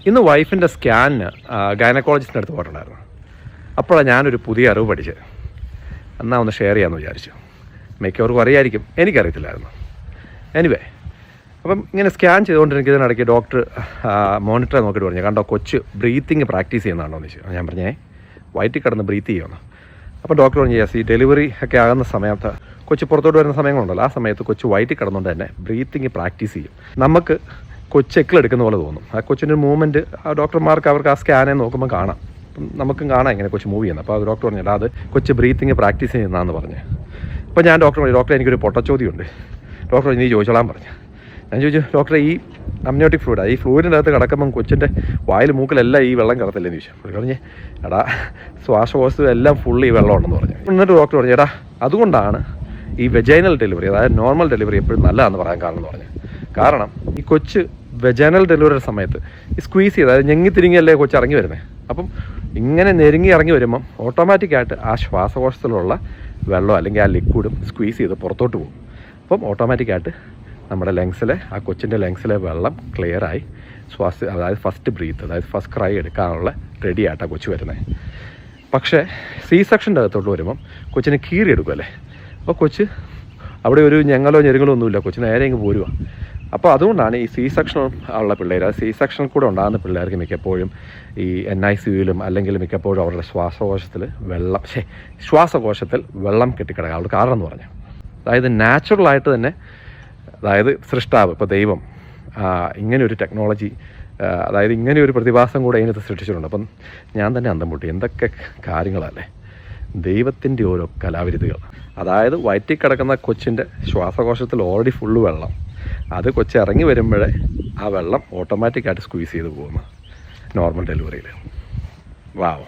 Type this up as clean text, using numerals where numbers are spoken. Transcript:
ഇന്ന് വൈഫിൻ്റെ സ്കാനിന് ഗൈനക്കോളജിസ്റ്റിൻ്റെ അടുത്ത് പോയിട്ടുണ്ടായിരുന്നു. അപ്പോഴാണ് ഞാനൊരു പുതിയ അറിവ് പഠിച്ചത്. എന്നാൽ ഒന്ന് ഷെയർ ചെയ്യാമെന്ന് വിചാരിച്ചു. മിക്കവർക്കും അറിയായിരിക്കും, എനിക്കറിയത്തില്ലായിരുന്നു. എനിവേ, അപ്പം ഇങ്ങനെ സ്കാൻ ചെയ്തുകൊണ്ടിരിക്കുന്നതിനിടയ്ക്ക് ഡോക്ടർ മോണിറ്ററെ നോക്കിയിട്ട് പറഞ്ഞു, കണ്ടോ കൊച്ച് ബ്രീത്തിങ് പ്രാക്ടീസ് ചെയ്യുന്നതാണോ എന്ന് ചോദിച്ചു. ഞാൻ പറഞ്ഞേ വയറ്റിൽ കിടന്ന് ബ്രീത്ത് ചെയ്യുമെന്ന്. അപ്പോൾ ഡോക്ടർ പറഞ്ഞു, യെസ്, ഈ ഡെലിവറി ഒക്കെ ആകുന്ന സമയത്ത് കൊച്ച് പുറത്തോട്ട് വരുന്ന സമയങ്ങളുണ്ടല്ലോ, ആ സമയത്ത് കൊച്ച് വയറ്റിൽ കിടന്നുകൊണ്ട് തന്നെ ബ്രീത്തിങ് പ്രാക്ടീസ് ചെയ്യും. നമുക്ക് കൊച്ച് എക്കിലെടുക്കുന്ന പോലെ തോന്നും. ആ കൊച്ചിൻ്റെ മൂവ്മെൻറ്റ് ഡോക്ടർമാർക്ക് അവർക്ക് ആ സ്കാനെ നോക്കുമ്പോൾ കാണാം. നമുക്കും കാണാം ഇങ്ങനെ കൊച്ച് മൂവ് ചെയ്യുന്നത്. അപ്പോൾ അത് ഡോക്ടർ പറഞ്ഞില്ല, അത് കൊച്ച് ബ്രീത്തിങ് പ്രാക്ടീസ് ചെയ്യുന്നതാണെന്ന് പറഞ്ഞു. അപ്പോൾ ഞാൻ ഡോക്ടർ പറഞ്ഞു, ഡോക്ടറെ എനിക്കൊരു പൊട്ടച്ചോദ്യമുണ്ട്. ഡോക്ടർ നീ ചോദിച്ചോളാൻ പറഞ്ഞു. ഞാൻ ചോദിച്ചു, ഡോക്ടറെ ഈ അമ്നിയോട്ടിക് ഫ്ലൂയിഡ്, ഈ ഫ്ലൂയിഡിൻ്റെ അകത്ത് കിടക്കുമ്പം കൊച്ചിൻ്റെ വായിൽ മൂക്കിലെല്ലാം ഈ വെള്ളം കിടത്തില്ലെന്ന് ചോദിച്ചു. പറഞ്ഞേ എടാ ശ്വാസകോശം എല്ലാം ഫുള്ള് ഈ വെള്ളം ഉണ്ടെന്ന് പറഞ്ഞു. എന്നിട്ട് ഡോക്ടർ പറഞ്ഞു, എടാ അതുകൊണ്ടാണ് ഈ വെജൈനൽ ഡെലിവറി, അതായത് നോർമൽ ഡെലിവറി എപ്പോഴും നല്ലതാണെന്ന് പറയാൻ കാരണം എന്ന് പറഞ്ഞു. കാരണം ഈ കൊച്ച് വെജൈനൽ ഡെലിവറിയുടെ സമയത്ത് ഈ സ്ക്വീസ് ചെയ്ത്, അതായത് ഞെങ്ങി തിരിങ്ങിയല്ലേ കൊച്ച് ഇറങ്ങി വരുന്നത്. അപ്പം ഇങ്ങനെ ഞെരുങ്ങി ഇറങ്ങി വരുമ്പം ഓട്ടോമാറ്റിക്കായിട്ട് ആ ശ്വാസകോശത്തിലുള്ള വെള്ളം അല്ലെങ്കിൽ ആ ലിക്വിഡും സ്ക്വീസ് ചെയ്ത് പുറത്തോട്ട് പോകും. അപ്പം ഓട്ടോമാറ്റിക്കായിട്ട് നമ്മുടെ ലങ്സിലെ, ആ കൊച്ചിൻ്റെ ലങ്സിലെ വെള്ളം ക്ലിയറായി അതായത് ഫസ്റ്റ് ബ്രീത്ത്, അതായത് ഫസ്റ്റ് ക്രൈ എടുക്കാനുള്ള റെഡി ആയിട്ടാണ് കൊച്ച് വരുന്നത്. പക്ഷേ സി സെക്ഷൻ്റെ അകത്തോട്ട് വരുമ്പം കൊച്ചിനെ കീറി എടുക്കുമല്ലേ. അപ്പോൾ കൊച്ച് അവിടെ ഒരു ഞങ്ങളോ ഞെരുങ്ങളോ ഒന്നുമില്ല, കൊച്ച് നേരെ ഇങ്ങ് പോരുക. അപ്പോൾ അതുകൊണ്ടാണ് ഈ സി സെക്ഷൻ ഉള്ള പിള്ളേർ, സി സെക്ഷനിൽ കൂടെ ഉണ്ടാകുന്ന പിള്ളേർക്ക് മിക്കപ്പോഴും ഈ NICUയിലും അല്ലെങ്കിൽ മിക്കപ്പോഴും അവരുടെ ശ്വാസകോശത്തിൽ വെള്ളം കെട്ടിക്കിടക്കുക. അവരുടെ കാരണം എന്ന് പറഞ്ഞാൽ, അതായത് നാച്ചുറലായിട്ട് തന്നെ, അതായത് സൃഷ്ടാവ്, ഇപ്പോൾ ദൈവം ഇങ്ങനെയൊരു ടെക്നോളജി, അതായത് ഇങ്ങനെയൊരു പ്രതിഭാസം കൂടെ അതിനകത്ത് സൃഷ്ടിച്ചിട്ടുണ്ട്. അപ്പം ഞാൻ തന്നെ അന്തം പൊട്ടി, എന്തൊക്കെ കാര്യങ്ങളല്ലേ ദൈവത്തിൻ്റെ ഓരോ കലാവിരുതുകൾ. അതായത് വയറ്റിൽ കിടക്കുന്ന കൊച്ചിൻ്റെ ശ്വാസകോശത്തിൽ ഓൾറെഡി ഫുള്ള് വെള്ളം, അത് കൊച്ച് ഇറങ്ങി വരുമ്പോഴേ ആ വെള്ളം ഓട്ടോമാറ്റിക്കായിട്ട് സ്ക്വീസ് ചെയ്ത് പോകുന്നു നോർമൽ ഡെലിവറിയിൽ. വാവ്.